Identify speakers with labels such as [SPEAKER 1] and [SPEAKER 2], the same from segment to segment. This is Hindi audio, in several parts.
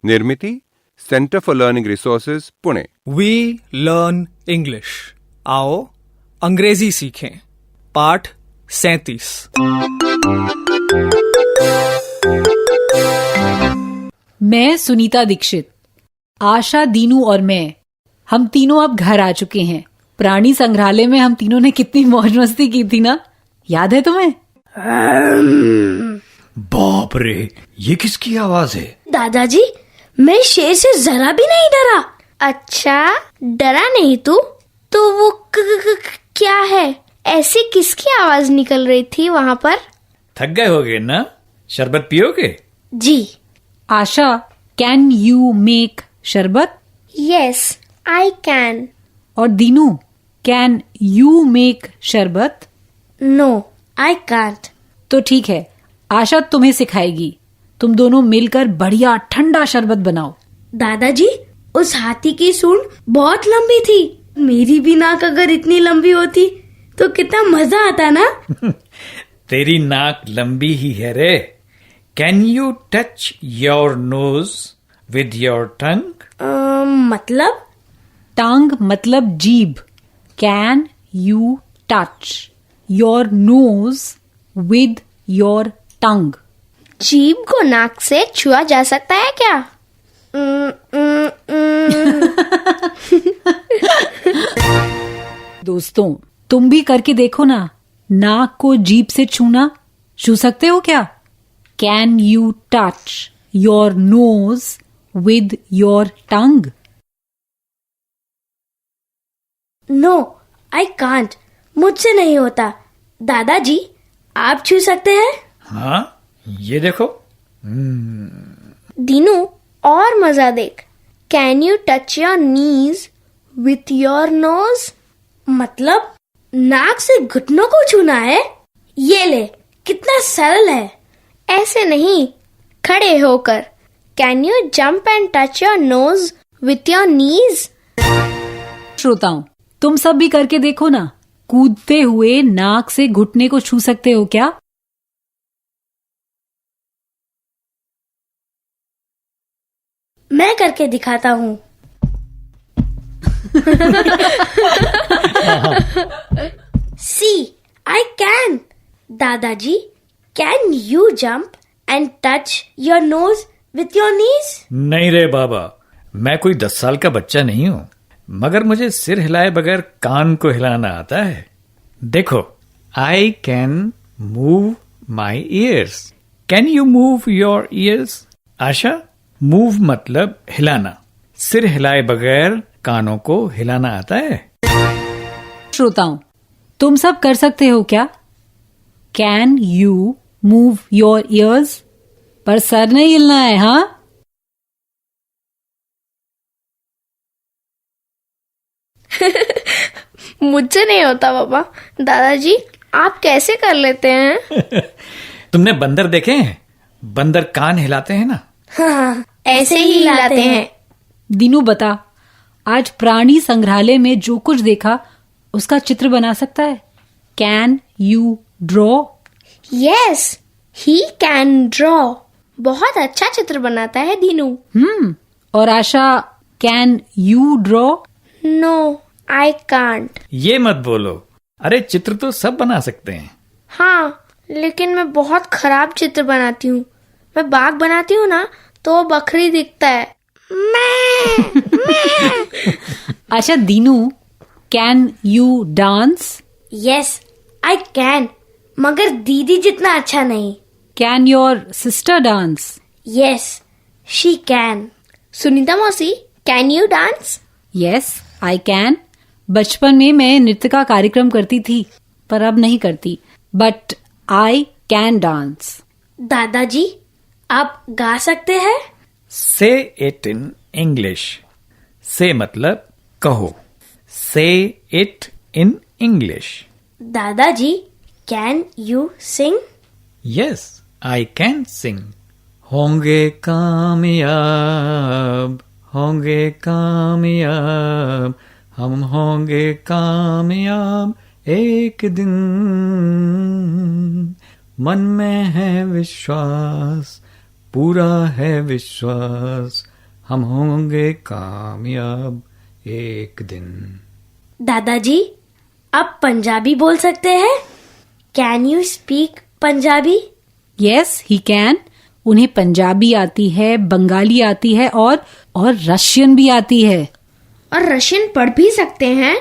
[SPEAKER 1] निर्मिति, centre for learning resources, Pune.
[SPEAKER 2] We learn English. आओ अंग्रेजी सीखें। पाठ 37।
[SPEAKER 3] मैं सुनीता दीक्षित, आशा, दीनू और मैं, हम तीनों अब घर आ चुके हैं। प्राणी संग्रहालय में हम तीनों ने कितनी मौज मस्ती की थी ना, याद है तुम्हें?
[SPEAKER 4] बाप रे, ये किसकी आवाज है?
[SPEAKER 5] दादाजी, मैं शेर से जरा भी नहीं डरा। अच्छा, डरा नहीं तू? तो वो क्या है? ऐसी किसकी आवाज निकल रही थी वहाँ पर?
[SPEAKER 4] थक गए होगे ना? शरबत पियोगे?
[SPEAKER 5] जी।
[SPEAKER 3] Asha, can you make sharbat?
[SPEAKER 5] Yes, I can.
[SPEAKER 3] और Dinu, can you make sharbat?
[SPEAKER 5] No, I can't.
[SPEAKER 3] तो ठीक है, आशा तुम्हें सिखाएगी। तुम दोनों मिलकर बढ़िया ठंडा शरबत बनाओ।
[SPEAKER 5] दादाजी, उस हाथी की सूंड बहुत लंबी थी। मेरी भी नाक अगर इतनी लंबी होती तो कितना मजा आता ना।
[SPEAKER 4] तेरी नाक लंबी ही है रे। Can you touch your nose with your टंग?
[SPEAKER 5] मतलब?
[SPEAKER 3] टंग मतलब जीभ। Can you touch your nose with your टंग?
[SPEAKER 5] जीभ को नाक से छुआ जा सकता है क्या?
[SPEAKER 3] दोस्तों, तुम भी करके देखो ना। नाक को जीभ से छू सकते हो क्या? Can you touch your nose with your tongue?
[SPEAKER 5] No, I can't. मुझसे नहीं होता। दादाजी, आप छू सकते हैं?
[SPEAKER 4] हाँ, ये देखो।
[SPEAKER 5] दीनू, और मजा देख। Can you touch your knees with your nose? मतलब नाक से घुटनों को छूना है? ये ले, कितना सरल है। ऐसे नहीं, खड़े होकर। Can you jump and touch your knows with your knees?
[SPEAKER 3] श्रोताओं, तुम सब भी करके देखो ना। कूदते हुए नाक से घुटने को छू सकते हो क्या?
[SPEAKER 5] मैं करके दिखाता हूँ। सी, आई कैन। दादाजी, can you jump and touch your knows with your knees?
[SPEAKER 4] नहीं रे बाबा, मैं कोई 10 साल का बच्चा नहीं हूँ, मगर मुझे सिर हिलाए बगैर कान को हिलाना आता है। देखो, I can move my years. Can you move your ears? Asha, move मतलब हिलाना। सिर हिलाए बगैर कानों को हिलाना आता है।
[SPEAKER 3] श्रोताओं, तुम सब कर सकते हो क्या? Can you move your ears? पर सर नहीं हिलना है, हाँ?
[SPEAKER 5] मुझसे नहीं होता पापा। दादाजी, आप कैसे कर लेते हैं?
[SPEAKER 4] तुमने बंदर देखे हैं? बंदर कान हिलाते हैं ना।
[SPEAKER 5] हाँ, ऐसे ही हिलाते हैं।
[SPEAKER 3] दीनू, बता, आज प्राणी संग्रहालय में जो कुछ देखा उसका चित्र बना सकता है? Can you draw?
[SPEAKER 5] Yes, he can draw. बहुत अच्छा चित्र बनाता है दीनू।
[SPEAKER 3] और Asha, can you draw?
[SPEAKER 5] No, I can't.
[SPEAKER 4] ये मत बोलो। अरे, चित्र तो सब बना सकते हैं।
[SPEAKER 5] हाँ, लेकिन मैं बहुत खराब चित्र बनाती हूँ। मैं बाघ बनाती हूँ ना, तो बकरी दिखता है।
[SPEAKER 3] अच्छा Dinu, can you dance?
[SPEAKER 5] Yes, I can, मगर दीदी जितना अच्छा नहीं।
[SPEAKER 3] Can your sister dance?
[SPEAKER 5] Yes, she can. Sunita मौसी, can you dance?
[SPEAKER 3] Yes, I can. बचपन में मैं नृत्य का कार्यक्रम करती थी, पर अब नहीं करती। But I can dance.
[SPEAKER 5] दादाजी, आप गा सकते हैं?
[SPEAKER 4] से इट इन इंग्लिश। से मतलब कहो। से इट इन इंग्लिश।
[SPEAKER 5] दादाजी, can you sing?
[SPEAKER 4] Yes, I can sing. होंगे कामयाब, होंगे कामयाब, हम होंगे कामयाब एक दिन। मन में है विश्वास, पूरा है विश्वास, हम होंगे कामयाब एक दिन।
[SPEAKER 5] दादाजी, आप पंजाबी बोल सकते हैं? Can you speak Punjabi?
[SPEAKER 3] Yes he can. उन्हें पंजाबी आती है, बंगाली आती है और रशियन भी आती है।
[SPEAKER 5] और रशियन पढ़ भी सकते हैं?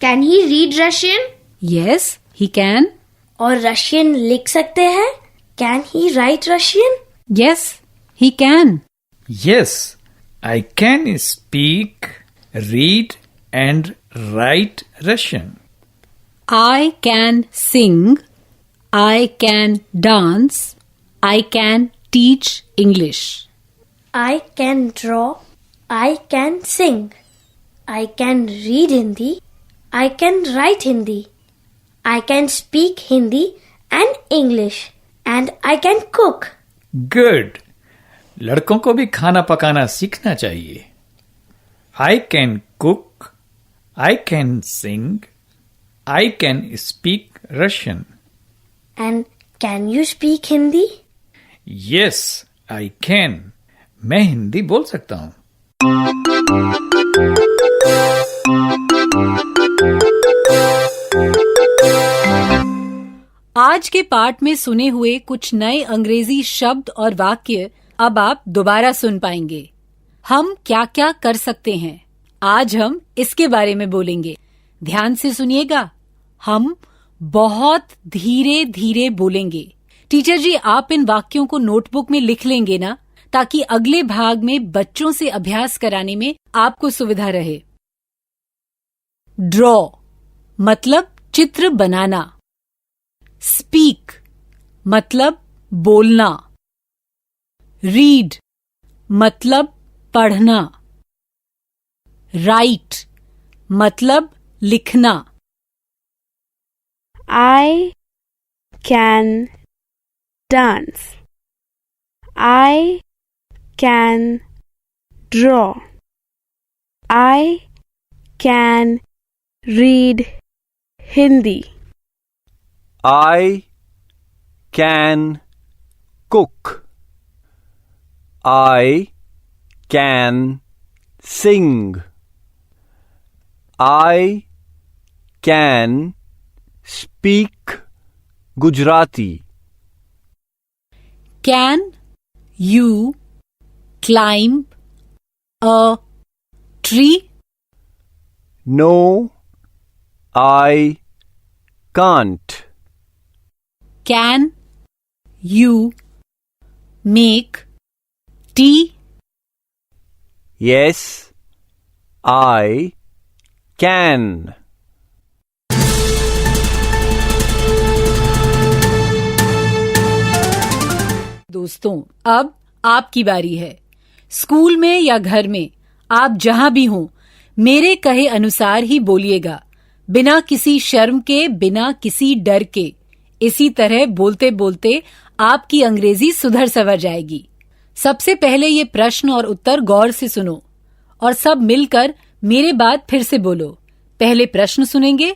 [SPEAKER 5] Can he read Russian?
[SPEAKER 3] Yes he can.
[SPEAKER 5] और रशियन लिख सकते हैं? Can he right Russian?
[SPEAKER 3] Yes he can.
[SPEAKER 4] Yes, I can speak, read and write Russian.
[SPEAKER 3] I can sing, I can dance, I can teach English.
[SPEAKER 5] I can draw, I can sing, I can read Hindi, I can write Hindi, I can speak Hindi and English, and I can cook.
[SPEAKER 4] Good. लड़कों को भी खाना पकाना सीखना चाहिए। I can cook, I can sing, I can speak Russian.
[SPEAKER 5] And can you speak Hindi?
[SPEAKER 4] Yes, I can. मैं हिंदी बोल सकता हूँ।
[SPEAKER 3] आज के पाठ में सुने हुए कुछ नए अंग्रेजी शब्द और वाक्य अब आप दोबारा सुन पाएंगे। हम क्या क्या कर सकते हैं, आज हम इसके बारे में बोलेंगे। ध्यान से सुनिएगा। हम बहुत धीरे धीरे बोलेंगे। टीचर जी, आप इन वाक्यों को नोटबुक में लिख लेंगे ना, ताकि अगले भाग में बच्चों से अभ्यास कराने में आपको सुविधा रहे। ड्रॉ मतलब चित्र बनाना। स्पीक मतलब बोलना। रीड मतलब पढ़ना। राइट मतलब लिखना।
[SPEAKER 6] I can dance. I can draw. I can read Hindi.
[SPEAKER 1] I can cook. I can sing. I can speak Gujarati.
[SPEAKER 3] Can you climb a tree?
[SPEAKER 1] No, I can't.
[SPEAKER 3] Can you make tea?
[SPEAKER 1] Yes, I can.
[SPEAKER 3] दोस्तों, अब आपकी बारी है। स्कूल में या घर में, आप जहां भी हों, मेरे कहे अनुसार ही बोलिएगा, बिना किसी शर्म के, बिना किसी डर के। इसी तरह बोलते बोलते आपकी अंग्रेजी सुधर सवर जाएगी। सबसे पहले ये प्रश्न और उत्तर गौर से सुनो और सब मिलकर मेरे बाद फिर से बोलो। पहले प्रश्न सुनेंगे,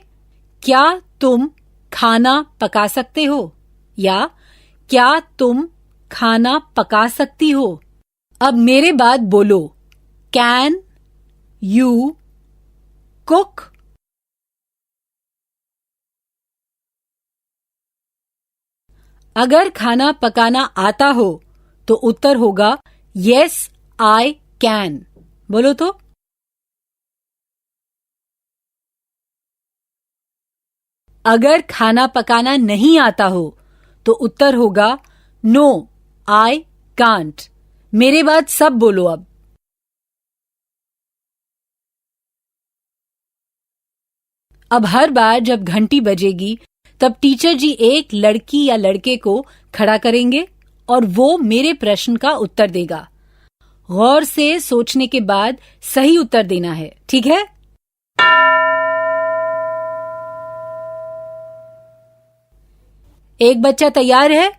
[SPEAKER 3] क्या तुम खाना पका सकते हो? या क्या तुम खाना पका सकती हो? अब मेरे बाद बोलो, कैन यू कुक? अगर खाना पकाना आता हो तो उत्तर होगा यस आई कैन। बोलो तो। अगर खाना पकाना नहीं आता हो तो उत्तर होगा नो आई कांट। मेरे बाद सब बोलो अब। अब हर बार जब घंटी बजेगी तब टीचर जी एक लड़की या लड़के को खड़ा करेंगे और वो मेरे प्रश्न का उत्तर देगा। गौर से सोचने के बाद सही उत्तर देना है, ठीक है? एक बच्चा तैयार है?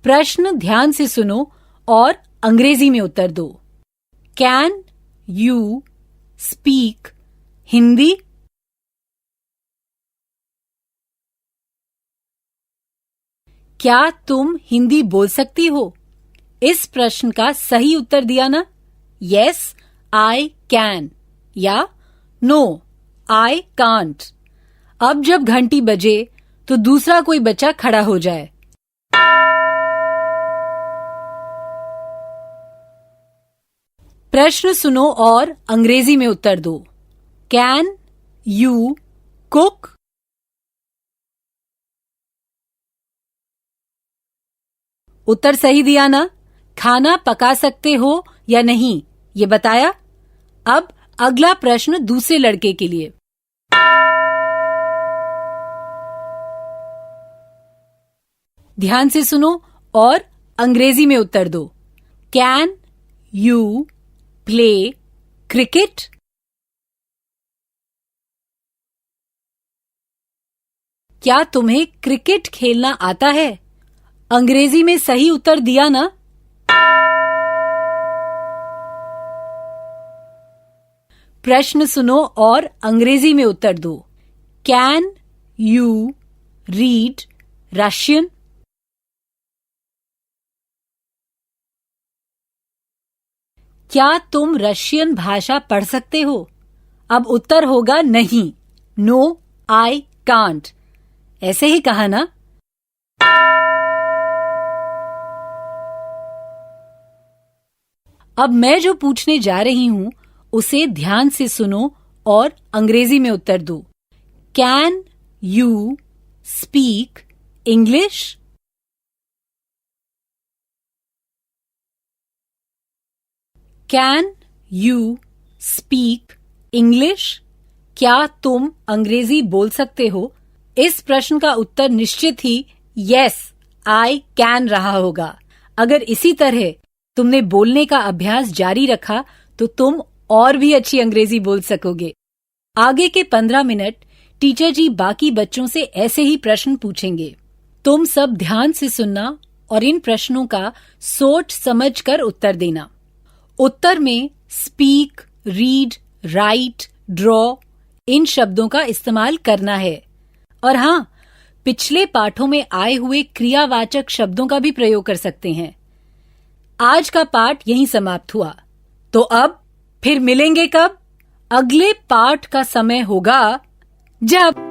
[SPEAKER 3] प्रश्न ध्यान से सुनो और अंग्रेजी में उत्तर दो। Can you speak Hindi? क्या तुम हिंदी बोल सकती हो? इस प्रश्न का सही उत्तर दिया ना? yes, I can या no, I can't। अब जब घंटी बजे तो दूसरा कोई बच्चा खड़ा हो जाए। प्रश्न सुनो और अंग्रेजी में उत्तर दो। Can you cook? उत्तर सही दिया ना? खाना पका सकते हो या नहीं ये बताया। अब अगला प्रश्न दूसरे लड़के के लिए। ध्यान से सुनो और अंग्रेजी में उत्तर दो। Can you play cricket? क्या तुम्हें क्रिकेट खेलना आता है? अंग्रेजी में सही उत्तर दिया ना? प्रश्न सुनो और अंग्रेजी में उत्तर दो। Can you read Russian? क्या तुम रशियन भाषा पढ़ सकते हो? अब उत्तर होगा नहीं। No, I can't. ऐसे ही कहा ना? अब मैं जो पूछने जा रही हूं उसे ध्यान से सुनो और अंग्रेजी में उत्तर दो। Can you speak English? Can you speak English? क्या तुम अंग्रेजी बोल सकते हो? इस प्रश्न का उत्तर निश्चित ही यस, आई कैन रहा होगा। अगर इसी तरह तुमने बोलने का अभ्यास जारी रखा तो तुम और भी अच्छी अंग्रेजी बोल सकोगे। आगे के 15 मिनट टीचर जी बाकी बच्चों से ऐसे ही प्रश्न पूछेंगे। तुम सब ध्यान से सुनना और इन प्रश्नों का सोच समझ कर उत्तर देना। उत्तर में speak, read, right, draw in शब्दों का इस्तेमाल करना है। और हाँ, पिछले पाठों में आए हुए क्रियावाचक शब्दों का भी प्रयोग कर सकते हैं। आज का पाठ यहीं समाप्त हुआ। तो अब फिर मिलेंगे कब? अगले पाठ का समय होगा जब